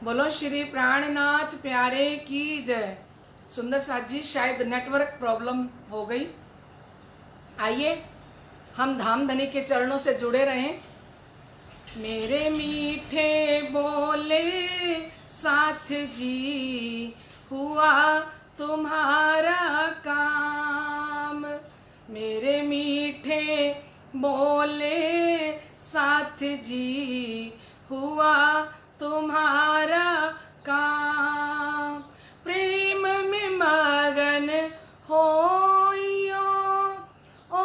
बोलो श्री प्राणनाथ प्यारे की जय। सुंदर साथ जी, शायद नेटवर्क प्रॉब्लम हो गई। आइए हम धाम धनी के चरणों से जुड़े रहें। मेरे मीठे बोले साथ जी, हुआ तुम्हारा काम। मेरे मीठे बोले साथ जी, हुआ तुम्हारा काम। प्रेम में मगन होइयो, ओ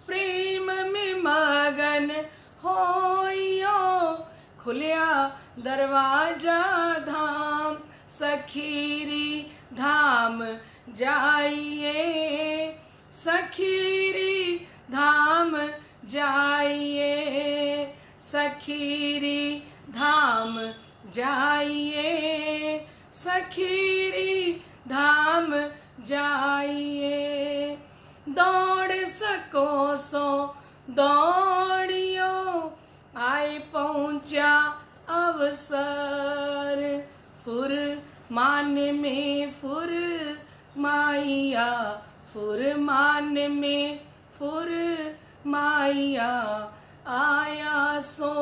प्रेम में मगन होइयो, खुलिया दरवाजा धाम सखीरी धाम जाइए, सखीरी धाम जाइए, सखीरी धाम जाइए, सखीरी धाम जाइए। दौड़ सको सो दौड़ियो, आए पहुंचा अवसर। फुर मान में फुर माइया, फुर मान में फुर माइया, आया सो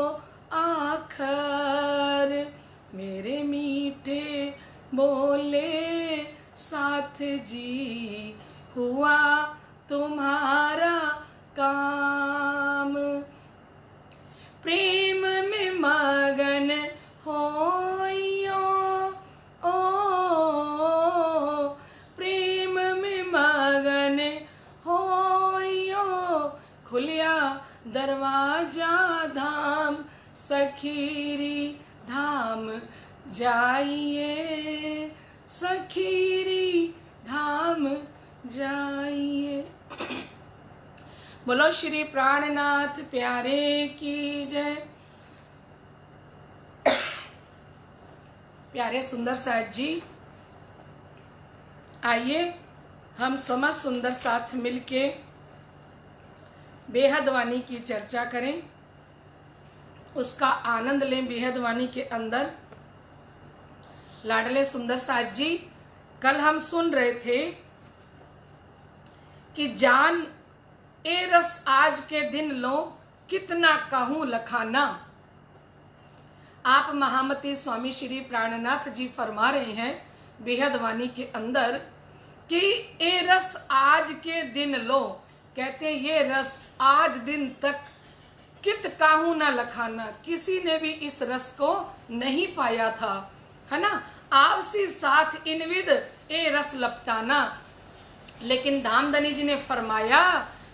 आखर। मेरे मीठे बोले साथ जी, हुआ तुम्हारा काम। प्रेम में मगन होइयो, ओ प्रेम में मगन होइयो, खुलिया दरवाजा धाम सखीरी धाम जाइए, सखीरी धाम जाइए। बोलो श्री प्राणनाथ प्यारे की जय। प्यारे सुंदर साथ जी, आइए हम समस्त सुंदर साथ मिलके बेहद वाणी की चर्चा करें, उसका आनंद लें। बेहद वाणी के अंदर लाडले सुंदर साथ जी, कल हम सुन रहे थे कि जान ए रस आज के दिन लो, कितना कहूं लखाना। आप महामती स्वामी श्री प्राणनाथ जी फरमा रहे हैं बेहद वाणी के अंदर कि ए रस आज के दिन लो, कहते ये रस आज दिन तक कित काहू ना लखाना, किसी ने भी इस रस को नहीं पाया था, है ना। आपसी साथ इनविद ए रस लपटाना। लेकिन धामधनी जी ने फरमाया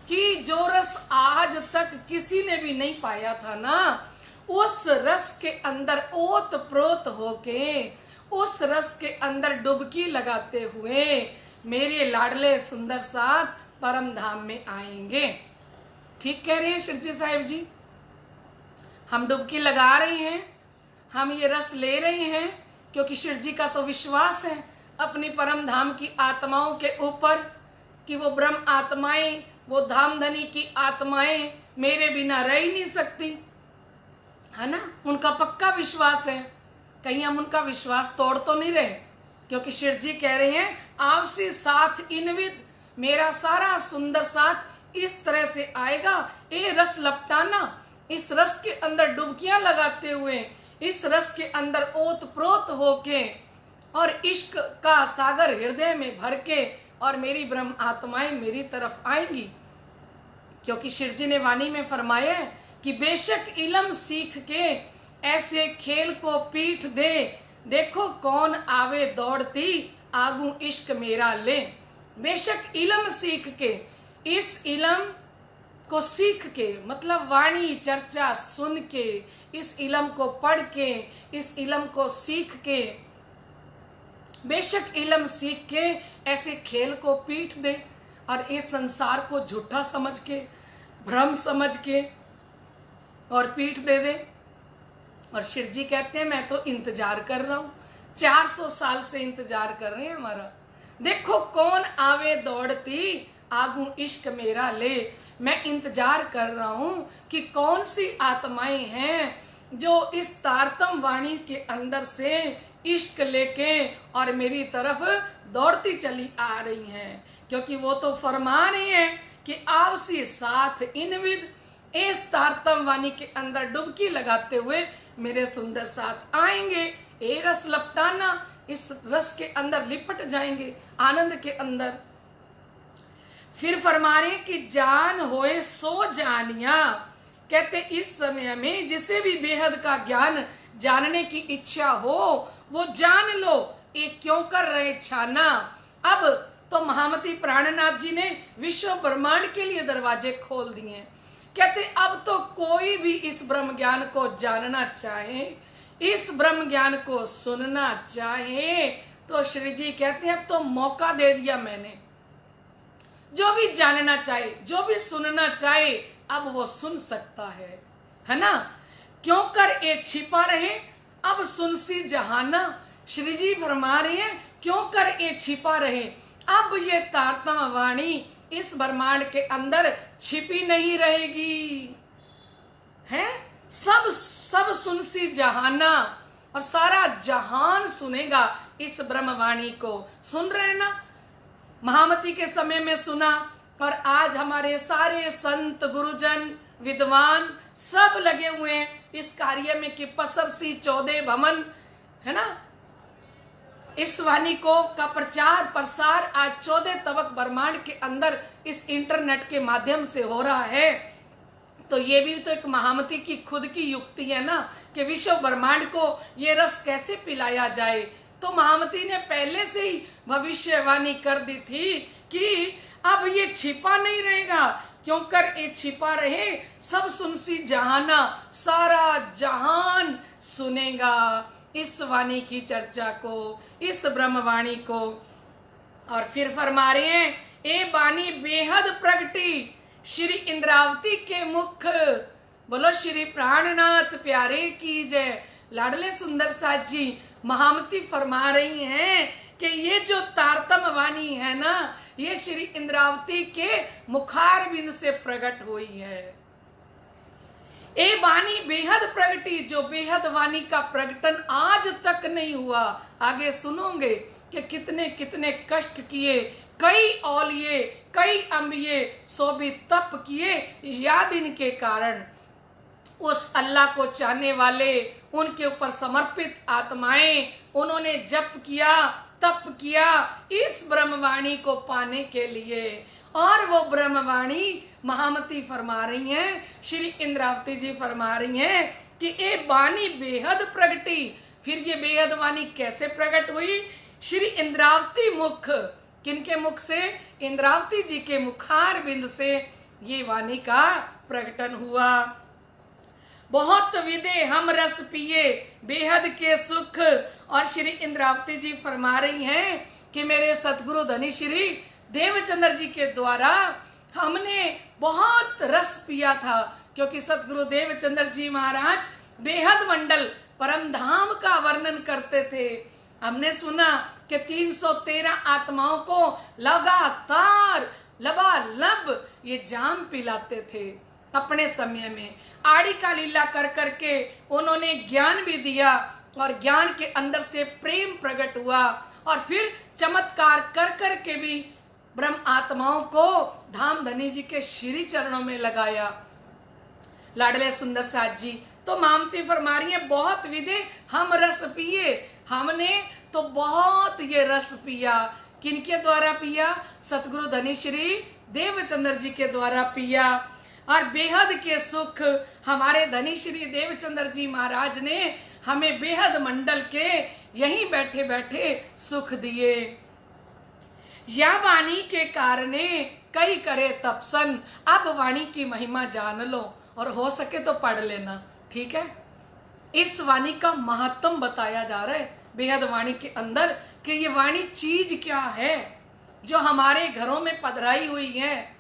कि जो रस आज तक किसी ने भी नहीं पाया था ना, उस रस के अंदर ओत प्रोत होके, उस रस के अंदर डुबकी लगाते हुए मेरे लाडले सुंदर साथ परम धाम में आएंगे। ठीक कह रहे हैं शिवजी साहिब जी। हम डुबकी लगा रहे हैं, हम ये रस ले रहे हैं, क्योंकि शिव जी का तो विश्वास है अपनी परम धाम की आत्माओं के ऊपर कि वो ब्रह्म आत्माएं, वो धामधनी की आत्माएं मेरे बिना रह ही नहीं सकती, है ना। उनका पक्का विश्वास है, कहीं हम उनका विश्वास तोड़ तो नहीं रहे, क्योंकि शिव जी कह रहे हैं आपसी साथ इनविद, मेरा सारा सुंदर साथ इस तरह से आएगा। ये रस लपटाना, इस रस के अंदर डुबकियां लगाते हुए, इस रस के अंदर ओत प्रोत होके और इश्क का सागर हृदय में भर के, और मेरी ब्रह्म आत्माएं मेरी तरफ आएंगी। क्योंकि शिव जी ने वाणी में फरमाया है कि बेशक इलम सीख के ऐसे खेल को पीठ दे, देखो कौन आवे दौड़ती, आगू इश्क मेरा ले। बेशक इलम सीख के, इस इलम को सीख के, मतलब वाणी चर्चा सुन के, इस इलम को पढ़ के, इस इलम को सीख के, बेशक इलम सीख के ऐसे खेल को पीठ दे और इस संसार को झूठा समझ के, भ्रम समझ के और पीठ दे दे। और शिव जी कहते हैं मैं तो इंतजार कर रहा हूं, 400 साल से इंतजार कर रहे हैं हमारा। देखो कौन आवे दौड़ती, आगू इश्क मेरा ले। मैं इंतजार कर रहा हूं कि कौन सी आत्माएं हैं जो इस तारतम वाणी के अंदर से इश्क लेके और मेरी तरफ दौड़ती चली आ रही हैं, क्योंकि वो तो फरमा रही हैं कि आपसी साथ इन विद इस तारतम वाणी के अंदर डुबकी लगाते हुए मेरे सुंदर साथ आएंगे, ए रस लपटाना, इस रस के अंदर लिपट जाएंगे आनंद के अंदर। फिर फरमा रहे कि जान होए सो जानिया, कहते इस समय में जिसे भी बेहद का ज्ञान जानने की इच्छा हो वो जान लो, ये क्यों कर रहे छाना। अब तो महामती प्राणनाथ जी ने विश्व ब्रह्मांड के लिए दरवाजे खोल दिए। कहते अब तो कोई भी इस ब्रह्म ज्ञान को जानना चाहे, इस ब्रह्म ज्ञान को सुनना चाहे, तो श्री जी कहते हैं अब तो मौका दे दिया मैंने। जो भी जानना चाहे, जो भी सुनना चाहे, अब वो सुन सकता है ना। क्यों कर ये छिपा रहे, अब सुन सी जहाना। श्री जी फरमा रहे हैं क्यों कर ये छिपा रहे, अब ये तारतम वाणी इस ब्रह्मांड के अंदर छिपी नहीं रहेगी, है सब सुन सी जहाना, और सारा जहान सुनेगा इस ब्रह्मवाणी को। सुन रहे ना, महामती के समय में सुना, और आज हमारे सारे संत गुरुजन विद्वान सब लगे हुए हैं इस कार्य में कि पसरसी 14 भवन, है ना। इस वाणी को का प्रचार प्रसार आज 14 तबक ब्रह्मांड के अंदर इस इंटरनेट के माध्यम से हो रहा है। तो ये भी तो एक महामती की खुद की युक्ति है ना कि विश्व ब्रह्मांड को ये रस कैसे पिलाया जाए। तो महामती ने पहले से ही भविष्यवाणी कर दी थी कि अब ये छिपा नहीं रहेगा, क्यों कर ये छिपा रहे, सब सुनसी जहाना, सारा जहान सुनेगा इस वाणी की चर्चा को, इस ब्रह्मवाणी को। और फिर फरमा रहे हैं ए वाणी बेहद प्रगटी श्री इंद्रावती के मुख, बोलो श्री प्राणनाथ प्यारे की जय। लाडले सुंदर साथ जी महामती फरमा रही हैं कि ये जो तारतम वाणी है ना, ये श्री इंद्रावती के मुखार बिंद से प्रकट हुई है। ए वाणी बेहद प्रगटी, जो बेहद वाणी का प्रकटन आज तक नहीं हुआ। आगे सुनोगे कि कितने कितने कष्ट किए, कई औलिए, कई अंबिये, सो भी तप किए याद इनके कारण। उस अल्लाह को चाहने वाले, उनके ऊपर समर्पित आत्माएं, उन्होंने जप किया, तप किया इस ब्रह्मवाणी को पाने के लिए। और वो ब्रह्मवाणी महामती फरमा रही हैं, श्री इंद्रावती जी फरमा रही हैं कि ये वाणी बेहद प्रगटी। फिर ये बेहद वाणी कैसे प्रकट हुई, श्री इंद्रावती मुख, किनके मुख से, इंद्रावती जी के मुखार बिंद से ये वाणी का प्रकटन हुआ। बहुत विदे हम रस पिए बेहद के सुख। और श्री इंद्रावती जी फरमा रही हैं कि मेरे सतगुरु धनी श्री देवचंद्र जी के द्वारा हमने बहुत रस पिया था, क्योंकि सतगुरु देवचंद्र जी महाराज बेहद मंडल परम धाम का वर्णन करते थे। हमने सुना कि 313 आत्माओं को लगातार लबालब ये जाम पिलाते थे अपने समय में। आड़ी का लीला कर करके उन्होंने ज्ञान भी दिया, और ज्ञान के अंदर से प्रेम प्रकट हुआ, और फिर चमत्कार कर करके भी ब्रह्म आत्माओं को धाम धनी जी के श्री चरणों में लगाया। लाडले सुंदर साथ जी तो मामती फरमा रही है बहुत विदे हम रस पिए, हमने तो बहुत ये रस पिया। किनके द्वारा पिया, सतगुरु धनी श्री देवचंद्र जी के द्वारा पिया। और बेहद के सुख हमारे धनी श्री देवचंद्र जी महाराज ने हमें बेहद मंडल के यहीं बैठे बैठे सुख दिए। या वाणी के कारणे कई करे तपसन। अब वाणी की महिमा जान लो, और हो सके तो पढ़ लेना, ठीक है। इस वाणी का महत्व बताया जा रहा है बेहद वाणी के अंदर, कि ये वाणी चीज क्या है जो हमारे घरों में पधराई हुई है,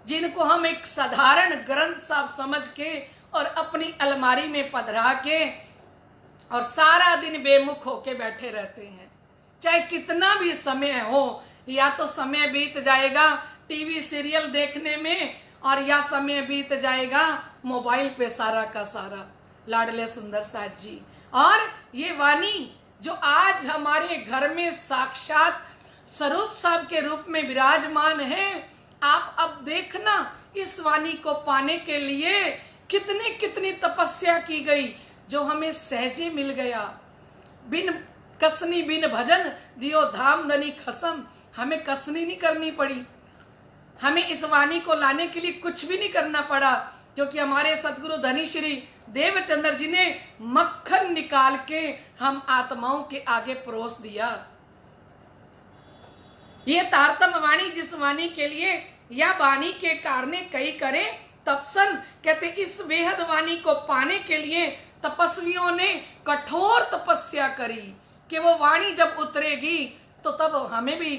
जिनको हम एक साधारण ग्रंथ साहब समझ के और अपनी अलमारी में पधरा के और सारा दिन बेमुख होके बैठे रहते हैं। चाहे कितना भी समय हो, या तो समय बीत जाएगा टीवी सीरियल देखने में, और या समय बीत जाएगा मोबाइल पे सारा का सारा। लाडले सुंदर साथ जी। और ये वाणी जो आज हमारे घर में साक्षात स्वरूप साहब के रूप में विराजमान है, आप अब देखना इस वाणी को पाने के लिए कितनी कितनी तपस्या की गई, जो हमें सहजे मिल गया। बिन कसनी बिन भजन दियो धाम धनी खसम, हमें कसनी नहीं करनी पड़ी, हमें इस वाणी को लाने के लिए कुछ भी नहीं करना पड़ा, क्योंकि हमारे सतगुरु धनी श्री देवचंद्र जी ने मक्खन निकाल के हम आत्माओं के आगे परोस दिया। ये तारतम वाणी जिस वाणी के लिए या वाणी के कारणे कई करे तपसन, कहते इस बेहद वाणी को पाने के लिए तपस्वियों ने कठोर तपस्या करी कि वो वाणी जब उतरेगी तो तब हमें भी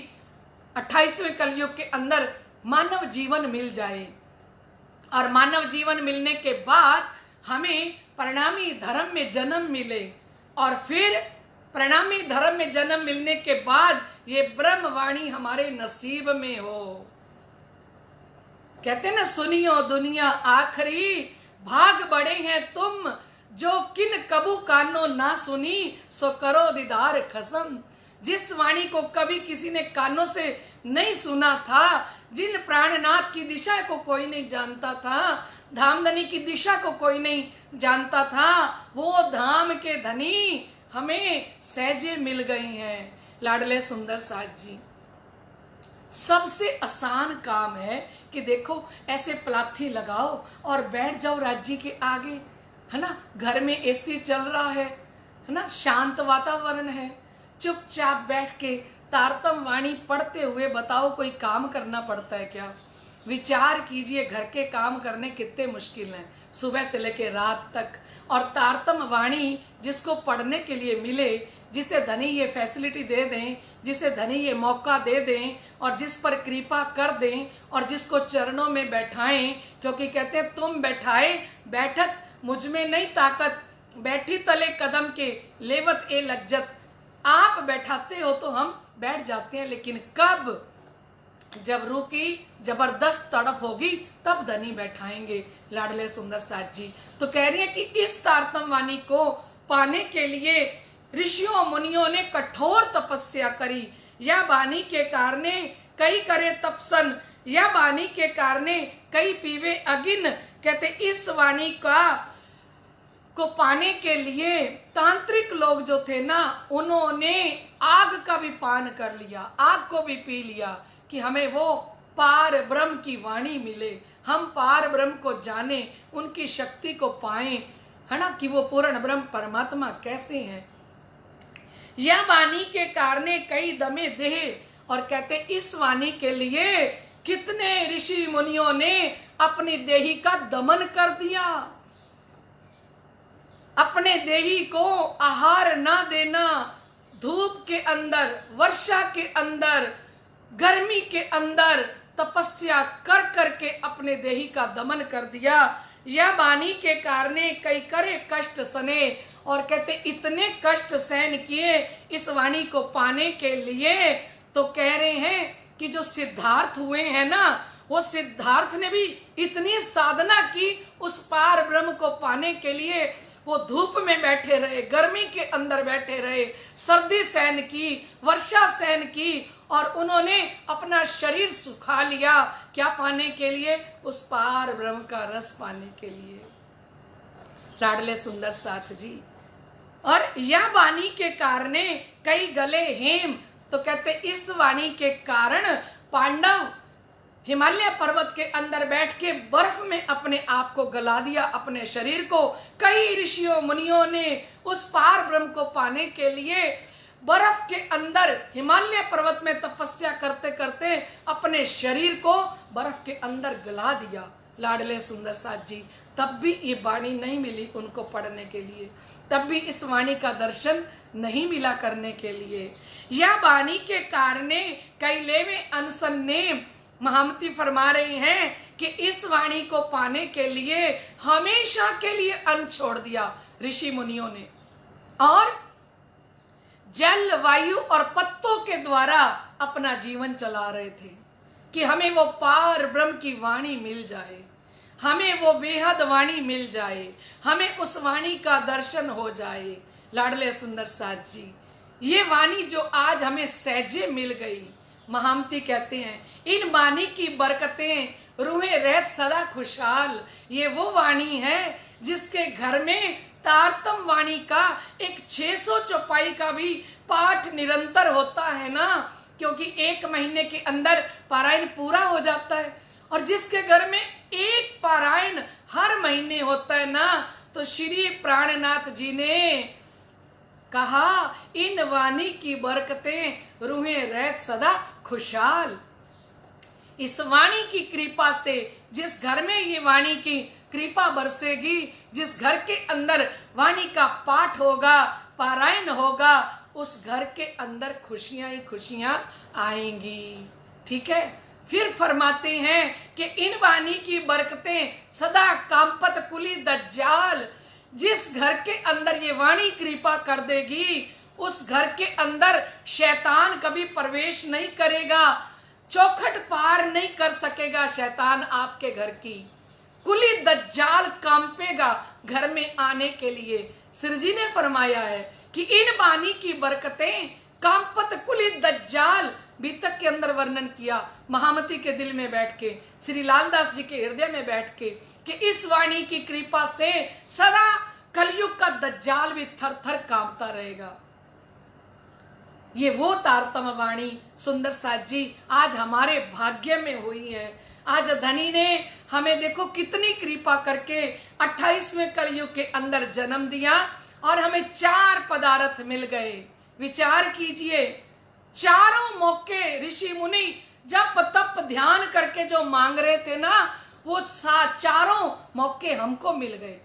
28वें कलयुग के अंदर मानव जीवन मिल जाए। और मानव जीवन मिलने के बाद हमें परिणामी धर्म में जन्म मिले, और फिर परिणामी धर्म में जन्म मिलने के बाद ये ब्रह्म वाणी हमारे नसीब में हो। कहते ना, सुनियो दुनिया आखरी भाग बड़े हैं तुम, जो किन कबू कानो ना सुनी सो करो दीदार खसम। जिस वाणी को कभी किसी ने कानों से नहीं सुना था, जिन प्राणनाथ की दिशा को कोई नहीं जानता था, धामधनी की दिशा को कोई नहीं जानता था, वो धाम के धनी हमें सहजे मिल गए हैं। लाडले सुंदर साथ जी, सबसे आसान काम है कि देखो ऐसे पलाथी लगाओ और बैठ जाओ राज्य के आगे, है ना, घर में एसी चल रहा है ना, शांत वातावरण है, चुपचाप बैठ के तारतम वाणी पढ़ते हुए बताओ कोई काम करना पड़ता है क्या? विचार कीजिए, घर के काम करने कितने मुश्किल हैं, सुबह से लेकर रात तक। और तारतम वाणी जिसको पढ़ने के लिए मिले, जिसे धनी ये फैसिलिटी दे दें, जिसे धनी ये मौका दे दें, और जिस पर कृपा कर दें, और जिसको चरणों में बैठाएं, क्योंकि कहते हैं तुम बैठाए बैठत मुझ में नहीं ताकत, बैठी तले कदम के लेवत ए लज्जत। आप बैठाते हो तो हम बैठ जाते हैं, लेकिन कब? जब रूह की जबरदस्त तड़फ होगी तब धनी बैठाएंगे। लाडले सुंदर साथ जी तो कह रही है कि इस तारतम वाणी को पाने के लिए ऋषियों मुनियों ने कठोर तपस्या करी। या वाणी के कारणे कई करे तपसन, या वाणी के कारणे कई पीवे अगिन। कहते इस वाणी को पाने के लिए तांत्रिक लोग जो थे ना, उन्होंने आग का भी पान कर लिया, आग को भी पी लिया, कि हमें वो पार ब्रह्म की वाणी मिले, हम पार ब्रह्म को जाने, उनकी शक्ति को पाएं, है ना, कि वो पूर्ण ब्रह्म परमात्मा कैसे हैं। यह वाणी के कारणे कई दमे देह। और कहते इस वाणी के लिए कितने ऋषि मुनियों ने अपनी देही का दमन कर दिया। अपने देही को आहार ना देना, धूप के अंदर, वर्षा के अंदर, गर्मी के अंदर तपस्या कर करके अपने देही का दमन कर दिया। यह वाणी के कारणे कई करे कष्ट सने। और कहते इतने कष्ट सहन किए इस वाणी को पाने के लिए। तो कह रहे हैं कि जो सिद्धार्थ हुए हैं ना, वो सिद्धार्थ ने भी इतनी साधना की उस पार ब्रह्म को पाने के लिए। वो धूप में बैठे रहे, गर्मी के अंदर बैठे रहे, सर्दी सहन की, वर्षा सहन की, और उन्होंने अपना शरीर सुखा लिया। क्या पाने के लिए? उस पार ब्रह्म का रस पाने के लिए। लाडले सुंदर साथ जी। और यह वाणी के कारणे कई गले हेम। तो कहते इस वाणी के कारण पांडव हिमालय पर्वत के अंदर बैठ के बर्फ में अपने आप को गला दिया, अपने शरीर को। कई ऋषियों मुनियों ने उस पार ब्रह्म को पाने के लिए बर्फ के अंदर हिमालय पर्वत में तपस्या करते करते अपने शरीर को बर्फ के अंदर गला दिया। लाडले सुंदर साथ जी, तब भी ये वाणी नहीं मिली उनको पढ़ने के लिए, तब भी इस वाणी का दर्शन नहीं मिला करने के लिए। यह वाणी के कारणे कई लेवे अनसन ने। महामती फरमा रहे हैं कि इस वाणी को पाने के लिए हमेशा के लिए अन्न छोड़ दिया ऋषि मुनियों ने, और जल, वायु और पत्तों के द्वारा अपना जीवन चला रहे थे कि हमें वो पार ब्रह्म की वाणी मिल जाए, हमें वो बेहद वाणी मिल जाए, हमें उस वाणी का दर्शन हो जाए। लाडले सुंदर साथ जी, ये वाणी जो आज हमें सहजे मिल गई, महामती कहते हैं इन वाणी की बरकतें रूहें रहत सदा खुशहाल। ये वो वाणी है जिसके घर में तारतम वाणी का एक 600 चौपाई का भी पाठ निरंतर होता है ना, क्योंकि एक महीने के अंदर पारायण पूरा हो जाता है। और जिसके घर में एक पारायण हर महीने होता है ना, तो श्री प्राणनाथ जी ने कहा इन वाणी की बरकतें रूहें रहत सदा खुशहाल। इस वाणी की कृपा से जिस घर में ये वाणी की कृपा बरसेगी, जिस घर के अंदर वाणी का पाठ होगा, पारायण होगा, उस घर के अंदर खुशियां ही खुशियां आएंगी। ठीक है, फिर फरमाते हैं कि इन वाणी की बरकतें सदा कांपत कुली दज्जाल। जिस घर के अंदर ये वाणी कृपा कर देगी, उस घर के अंदर शैतान कभी प्रवेश नहीं करेगा, चौखट पार नहीं कर सकेगा शैतान आपके घर की। कुली दज्जाल कांपेगा घर में आने के लिए। सिर जी ने फरमाया है कि इन वाणी की बरकतें कांपत कुली दज्जाल, बीतक के अंदर वर्णन किया महामती के दिल में बैठ के, श्री लालदास जी के हृदय में बैठ के, कि इस वाणी की कृपा से सदा कलयुग का दज्जाल भी थर थर कांपता रहेगा। ये वो तारतम वाणी सुंदर साथ जी आज हमारे भाग्य में हुई है। आज धनी ने हमें देखो कितनी कृपा करके 28वें कलयुग के अंदर जन्म दिया और हमें 4 पदार्थ मिल गए। विचार कीजिए, चारों मौके ऋषि मुनि जप तप ध्यान करके जो मांग रहे थे ना, वो चारों मौके हमको मिल गए।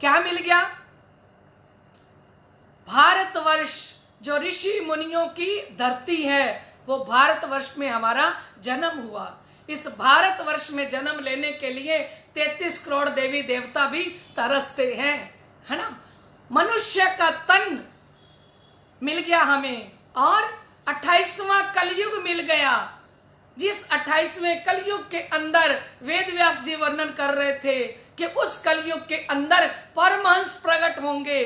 क्या मिल गया? भारतवर्ष जो ऋषि मुनियों की धरती है, वो भारतवर्ष में हमारा जन्म हुआ। इस भारतवर्ष में जन्म लेने के लिए 33 करोड़ देवी देवता भी तरसते हैं, है ना। मनुष्य का तन मिल गया हमें और 28वां कलयुग मिल गया। जिस 28वें कलयुग के अंदर वेद व्यास जी वर्णन कर रहे थे कि उस कलयुग के अंदर परमहंस प्रकट होंगे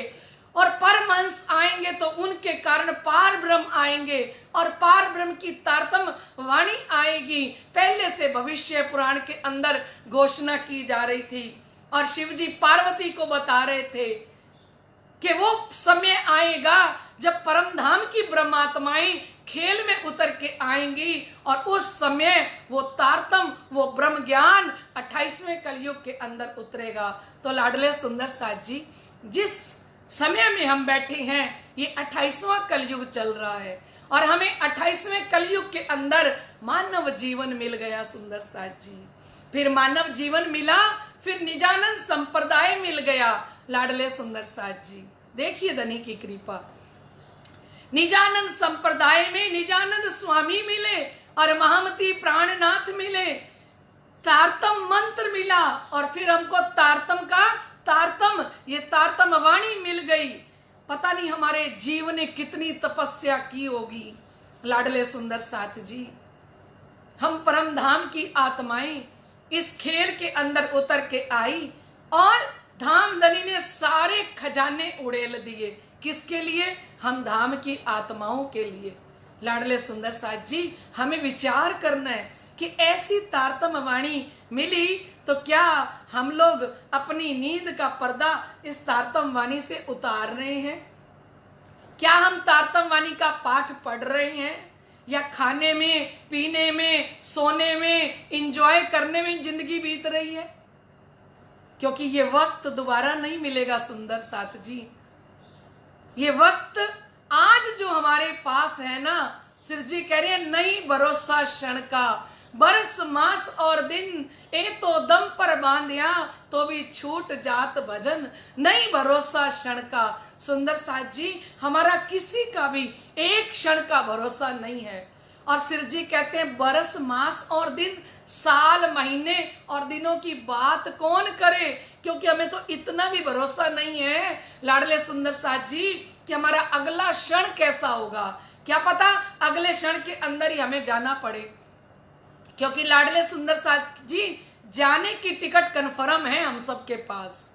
और परमहंस आएंगे तो उनके कारण पार ब्रह्म आएंगे और पार ब्रह्म की तारतम वाणी आएगी। पहले से भविष्य पुराण के अंदर घोषणा की जा रही थी और शिव जी पार्वती को बता रहे थे कि वो समय आएगा जब परम धाम की ब्रह्मात्माएं खेल में उतर के आएंगी और उस समय वो तारतम, वो ब्रह्म ज्ञान 28वें कलयुग के अंदर उतरेगा। तो लाडले सुंदर साथ जी, जिस समय में हम बैठे हैं ये 28वां कलयुग चल रहा है और हमें 28वें कलयुग के अंदर मानव जीवन मिल गया सुंदर साथ जी। फिर मानव जीवन मिला, फिर निजानंद संप्रदाय मिल गया लाडले सुंदर साथ जी। देखिए धनी की कृपा, निजानंद संप्रदाय में निजानंद स्वामी मिले और महामती प्राणनाथ मिले, तारतम मंत्र मिला और फिर हमको तारतम का तारतम, ये तारतम वाणी मिल गई। पता नहीं हमारे जीव ने कितनी तपस्या की होगी लाडले सुंदर साथ जी। हम परम धाम की आत्माएं इस खेल के अंदर उतर के आई और धाम धनी ने सारे खजाने उड़ेल दिए। किसके लिए? हम धाम की आत्माओं के लिए। लाडले सुंदर साथ जी, हमें विचार करना है कि ऐसी तारतम वाणी मिली तो क्या हम लोग अपनी नींद का पर्दा इस तारतम वाणी से उतार रहे हैं? क्या हम तारतम वाणी का पाठ पढ़ रहे हैं या खाने में, पीने में, सोने में, एंजॉय करने में जिंदगी बीत रही है? क्योंकि ये वक्त दोबारा नहीं मिलेगा सुंदर साथ जी। ये वक्त आज जो हमारे पास है ना, सिर जी कह रहे हैं नहीं भरोसा क्षण का, बरस मास और दिन ए तो दम पर बांधिया तो भी छूट जात भजन, नहीं भरोसा क्षण का। सुंदर साथ जी, हमारा किसी का भी एक क्षण का भरोसा नहीं है। और सिर जी कहते हैं बरस मास और दिन, साल महीने और दिनों की बात कौन करे, क्योंकि हमें तो इतना भी भरोसा नहीं है लाडले सुंदर साथ जी कि हमारा अगला क्षण कैसा होगा। क्या पता अगले क्षण के अंदर ही हमें जाना पड़े, क्योंकि लाडले सुंदर साथ जी जाने की टिकट कन्फर्म है हम सबके पास।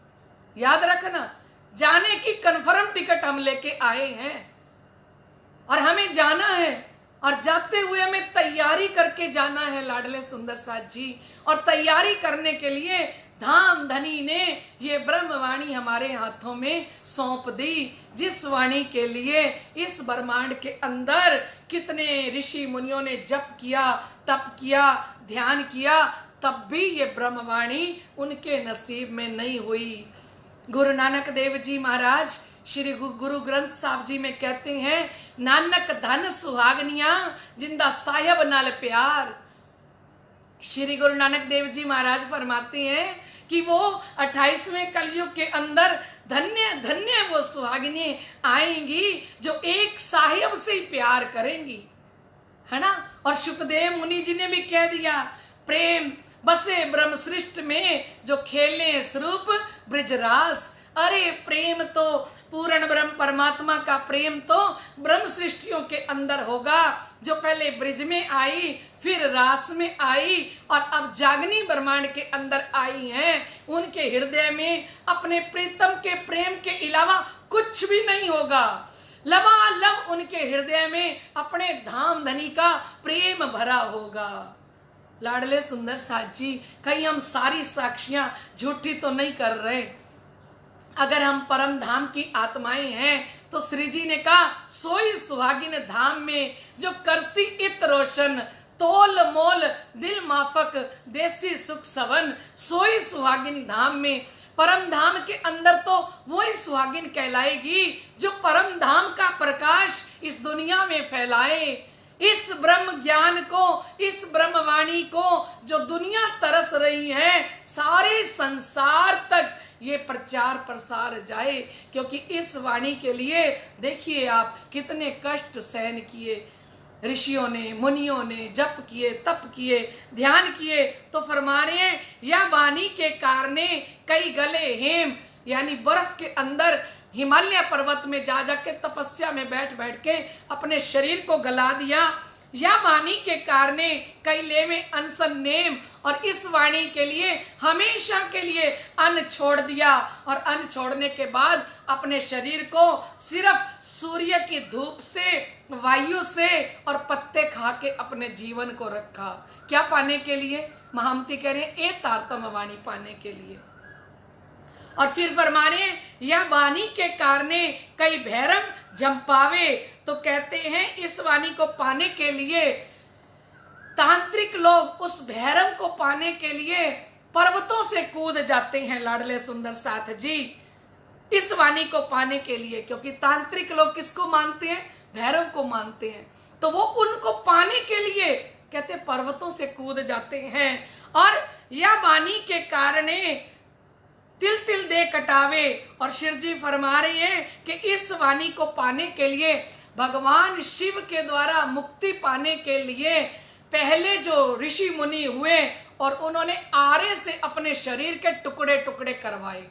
याद रखना, जाने की कन्फर्म टिकट हम लेके आए हैं और हमें जाना है, और जाते हुए हमें तैयारी करके जाना है लाडले सुंदर साथ जी। और तैयारी करने के लिए धाम धनी ने ये ब्रह्मवाणी हमारे हाथों में सौंप दी, जिस वाणी के लिए इस ब्रह्मांड के अंदर कितने ऋषि मुनियों ने जप किया, तप किया, ध्यान किया, तब भी ये ब्रह्मवाणी उनके नसीब में नहीं हुई। गुरु नानक देव जी महाराज श्री गुरु ग्रंथ साहब जी में कहते हैं, नानक धन सुहागनिया जिंदा साहिब नाल प्यार। श्री गुरु नानक देव जी महाराज फरमाते हैं कि वो 28वें कलयुग के अंदर धन्य धन्य वो सुहागिनी आएंगी जो एक साहिब से ही प्यार करेंगी, है ना। और सुखदेव मुनि जी ने भी कह दिया, प्रेम बसे ब्रह्म सृष्टि में जो खेले स्वरूप ब्रजरास। अरे प्रेम तो पूर्ण ब्रह्म परमात्मा का प्रेम तो ब्रह्म सृष्टियों के अंदर होगा, जो पहले ब्रिज में आई, फिर रास में आई, और अब जागनी ब्रह्मांड के अंदर आई हैं। उनके हृदय में अपने प्रीतम के प्रेम के अलावा कुछ भी नहीं होगा। लबालब उनके हृदय में अपने धाम धनी का प्रेम भरा होगा। लाडले सुंदर साथ जी, कहीं हम सारी साक्षियां झूठी तो नहीं कर रहे। अगर हम परम धाम की आत्माएं हैं तो श्री जी ने कहा, सोई सुहागिन धाम में जो करसी इत रोशन, तोल मोल दिल माफक देसी सुख सवन। सोई सुहागिन धाम में, परम धाम के अंदर तो वही सुहागिन कहलाएगी जो परम धाम का प्रकाश इस दुनिया में फैलाए। इस ब्रह्म ज्ञान को, इस ब्रह्मवाणी को जो दुनिया तरस रही है, सारे संसार तक ये प्रचार प्रसार जाए। क्योंकि इस वाणी के लिए देखिए आप कितने कष्ट सहन किए ऋषियों ने, मुनियों ने, जप किए, तप किए, ध्यान किए। तो फरमा रहे हैं, यह वाणी के कारणे कई गले हेम, यानी बर्फ के अंदर हिमालय पर्वत में जा जाके तपस्या में बैठ बैठ के अपने शरीर को गला दिया। या वाणी के कारणे कई ले में अनसन नेम, और इस वाणी के लिए हमेशा के लिए अन्न छोड़ दिया, और अन्न छोड़ने के बाद अपने शरीर को सिर्फ सूर्य की धूप से, वायु से और पत्ते खा के अपने जीवन को रखा। क्या पाने के लिए? महामती कह रहे हैं, ए तारतम वाणी पाने के लिए। और फिर फरमा रहे हैं, यह वाणी के कारणे कई भैरव जंपावे। तो कहते हैं इस वाणी को पाने के लिए तांत्रिक लोग उस भैरव को पाने के लिए पर्वतों से कूद जाते हैं लाडले सुंदर साथ जी, इस वाणी को पाने के लिए। क्योंकि तांत्रिक लोग किसको मानते हैं? भैरव को मानते हैं। तो वो उनको पाने के लिए कहते पर्वतों से कूद जाते हैं। और यह वाणी के कारणे तिल तिल दे कटावे। और शिव जी फरमा रहे हैं कि इस वाणी को पाने के लिए, भगवान शिव के द्वारा मुक्ति पाने के लिए पहले जो ऋषि मुनि हुए और उन्होंने आरे से अपने शरीर के टुकड़े टुकड़े करवाए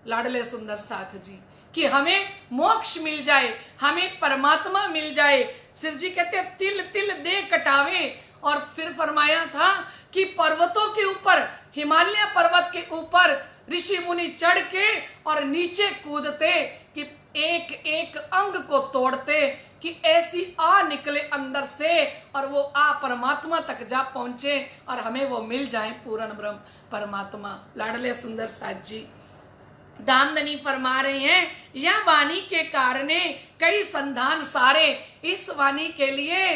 लाडले सुंदर साथ जी, कि हमें मोक्ष मिल जाए, हमें परमात्मा मिल जाए। शिव जी कहते हैं तिल तिल दे कटावे। और फिर फरमाया था कि पर्वतों के ऊपर, हिमालय पर्वत के ऊपर ऋषि मुनि चढ़ के और नीचे कूदते कि एक एक अंग को तोड़ते, कि ऐसी आ निकले अंदर से और वो आ परमात्मा तक जा पहुंचे और हमें वो मिल जाए पूर्ण ब्रह्म परमात्मा। लाडले सुंदर साथ जी दामदनी फरमा रहे हैं, यह वाणी के कारणे कई संधान सारे। इस वाणी के लिए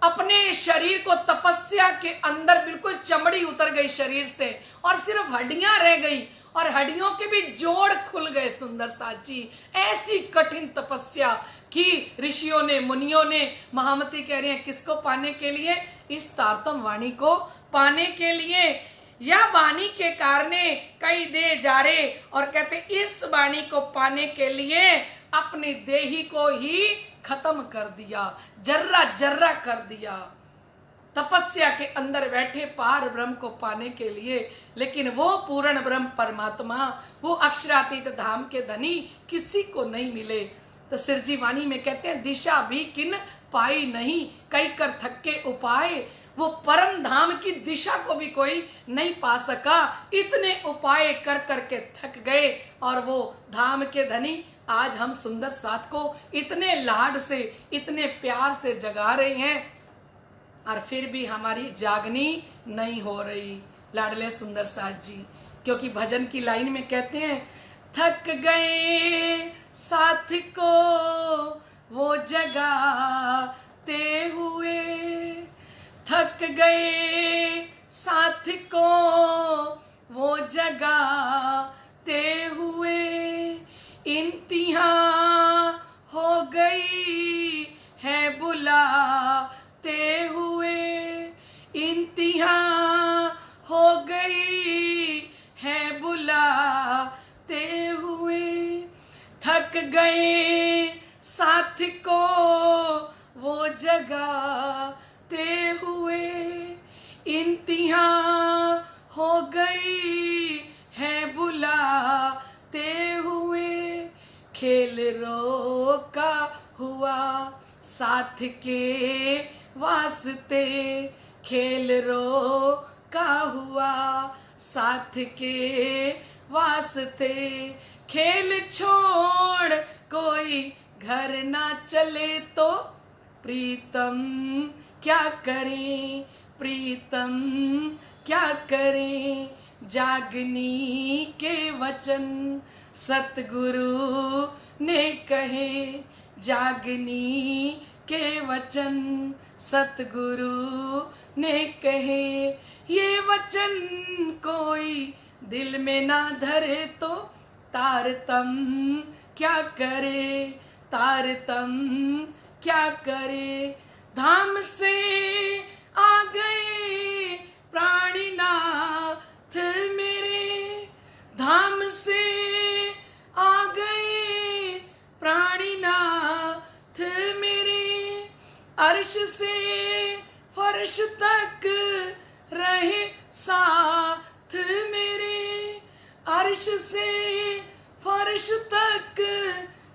अपने शरीर को तपस्या के अंदर बिल्कुल चमड़ी उतर गई शरीर से और सिर्फ हड्डियां रह गई और हड्डियों के भी जोड़ खुल गए। सुंदर साथ जी ऐसी कठिन तपस्या की ऋषियों ने, मुनियों ने। महामती कह रहे हैं किसको पाने के लिए? इस तारतम वाणी को पाने के लिए। यह वाणी के कारणे कई दे जारे। और कहते इस वाणी को पाने के लिए अपनी देही को ही खत्म कर दिया, जर्रा जर्रा कर दिया, तपस्या के अंदर बैठे पार ब्रह्म को पाने के लिए। लेकिन वो पूर्ण ब्रह्म परमात्मा, वो अक्षरातीत धाम के धनी किसी को नहीं मिले। तो सिरजी वाणी में कहते हैं, दिशा भी किन पाई नहीं, कई कर थके उपाय। वो परम धाम की दिशा को भी कोई नहीं पा सका। इतने उपाय कर करके थक गए और वो धाम के धनी आज हम सुंदर साथ को इतने लाड से, इतने प्यार से जगा रहे हैं और फिर भी हमारी जागनी नहीं हो रही लाडले सुंदर साथ जी। क्योंकि भजन की लाइन में कहते हैं, थक गए साथ को वो जगाते हुए, थक गए साथ को वो जगाते हुए, इंतहा हो गई है बुलाते हुए, इंतहा हो गई है बुलाते हुए, थक गए साथ को वो जगाते हुए, इंतहा हो गई है बुलाते हुए, खेल रोका हुआ साथ के वास्ते, खेल रोका हुआ साथ के वास्ते, खेल छोड़ कोई घर ना चले तो प्रीतम क्या करें, प्रीतम क्या करें, जागनी के वचन सतगुरु ने कहे, जागनी के वचन सतगुरु ने कहे, ये वचन कोई दिल में ना धरे तो तारतम क्या करे, तारतम क्या करे, धाम से आ गए प्राणीनाथ मेरे, धाम से आ गए प्राणीनाथ मेरे, अर्श से फर्श तक रहे साथ मेरे, अर्श से फर्श तक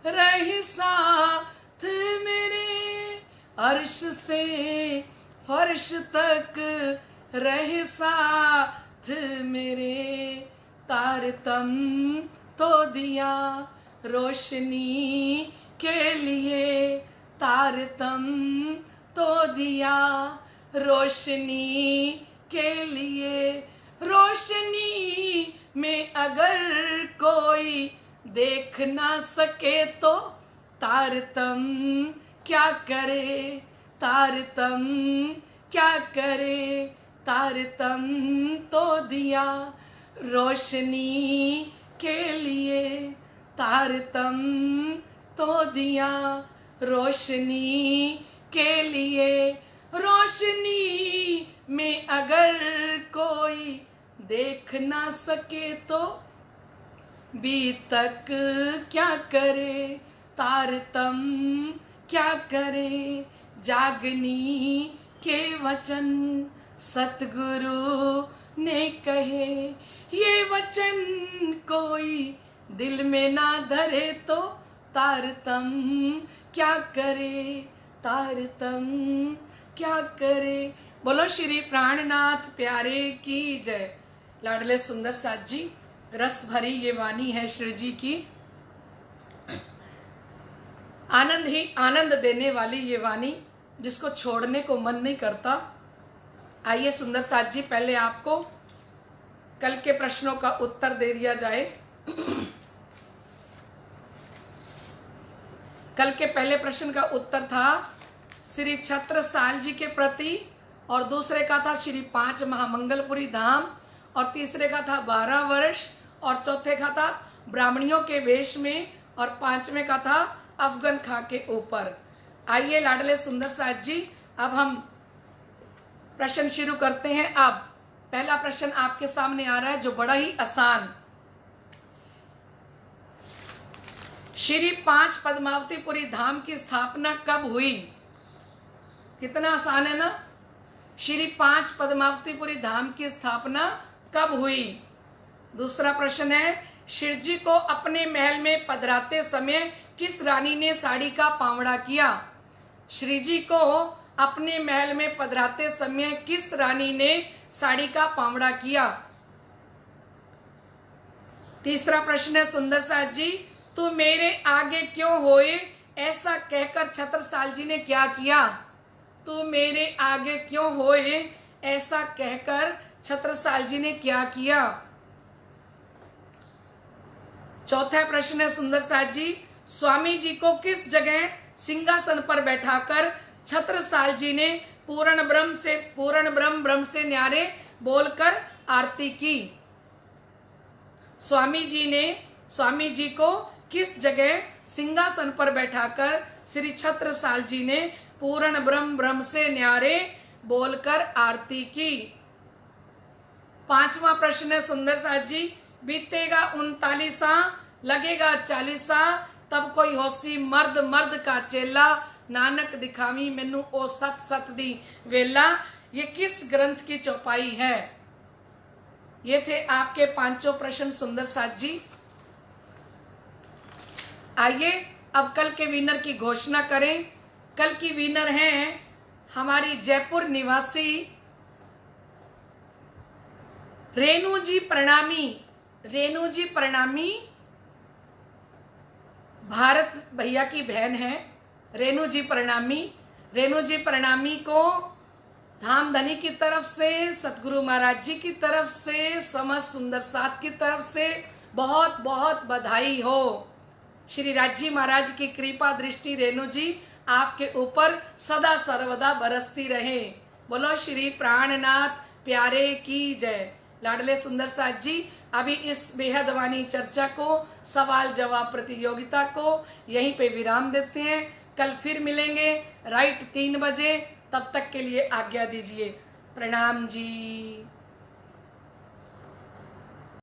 रहे साथ मेरे, अर्श से फर्श तक रहे साथ मेरे, तारतम तो दिया रोशनी के लिए, तारतम तो दिया रोशनी के लिए, रोशनी में अगर कोई देख ना सके तो तारतम क्या करे, तारतम क्या करे, तारतम तो दिया रोशनी के लिए, तारतम तो दिया रोशनी के लिए, रोशनी में अगर कोई देख ना सके तो बीतक क्या करे, तारतम क्या करे, जागनी के वचन सतगुरु ने कहे, ये वचन कोई दिल में ना धरे तो तारतम क्या करे, तारतम क्या करे। बोलो श्री प्राणनाथ प्यारे की जय। लाडले सुंदर साथ जी, रस भरी ये वाणी है श्री जी की, आनंद ही आनंद देने वाली ये वाणी, जिसको छोड़ने को मन नहीं करता। आइए सुंदर साथ जी, पहले आपको कल के प्रश्नों का उत्तर दे दिया जाए। कल के पहले प्रश्न का उत्तर था श्री छत्रसाल जी के प्रति, और दूसरे का था श्री 5 महामंगलपुरी धाम, और तीसरे का था 12 वर्ष, और चौथे का था ब्राह्मणियों के वेश में, और पांचवें का था अफगन खां के ऊपर। आइए लाडले सुंदर साथ जी, अब हम प्रश्न शुरू करते हैं। अब पहला प्रश्न आपके सामने आ रहा है जो बड़ा ही आसान। श्री 5 पद्मावतीपुरी धाम की स्थापना कब हुई? कितना आसान है ना। श्री 5 पद्मावतीपुरी धाम की स्थापना कब हुई? दूसरा प्रश्न है, शिव जी को अपने महल में पधराते समय किस रानी ने साड़ी का पावड़ा किया? श्री जी को अपने महल में पधराते समय किस रानी ने साड़ी का पावड़ा किया? तीसरा प्रश्न है सुंदर साथ जी, तू मेरे आगे क्यों होए, ऐसा कहकर छत्रसाल जी ने क्या किया? तू मेरे आगे क्यों होए, ऐसा कहकर छत्रसाल जी ने क्या किया? चौथा प्रश्न है सुंदर साथ जी, स्वामी जी को किस जगह सिंहासन पर बैठाकर छत्रसाल जी ने पूर्ण ब्रह्म से न्यारे बोलकर आरती की? स्वामी जी को किस जगह सिंहासन पर बैठाकर श्री छत्रसाल जी ने पूर्ण ब्रह्म से न्यारे बोलकर आरती की? पांचवा प्रश्न है सुंदर साथ जी, बीतेगा 39 लगेगा 40 तब कोई होसी मर्द का चेला, नानक दिखावी मैनू ओ सत दी वेला। ये किस ग्रंथ की चौपाई है? ये थे आपके पांचों प्रश्न सुंदर साथ जी। आइए अब कल के विनर की घोषणा करें। कल की विनर हैं हमारी जयपुर निवासी रेणु जी प्रणामी भारत भैया की बहन है रेणु जी प्रणामी को धामधनी की तरफ से, सतगुरु महाराज जी की तरफ से, समस्त सुंदर साथ की तरफ से बहुत बहुत बधाई हो। श्री राजी महाराज की कृपा दृष्टि रेणु जी आपके ऊपर सदा सर्वदा बरसती रहे। बोलो श्री प्राणनाथ प्यारे की जय। लाडले सुंदर साथ जी, अभी इस बेहद वाणी चर्चा को, सवाल जवाब प्रतियोगिता को यहीं पे विराम देते हैं। कल फिर मिलेंगे राइट 3 बजे। तब तक के लिए आज्ञा दीजिए। प्रणाम जी।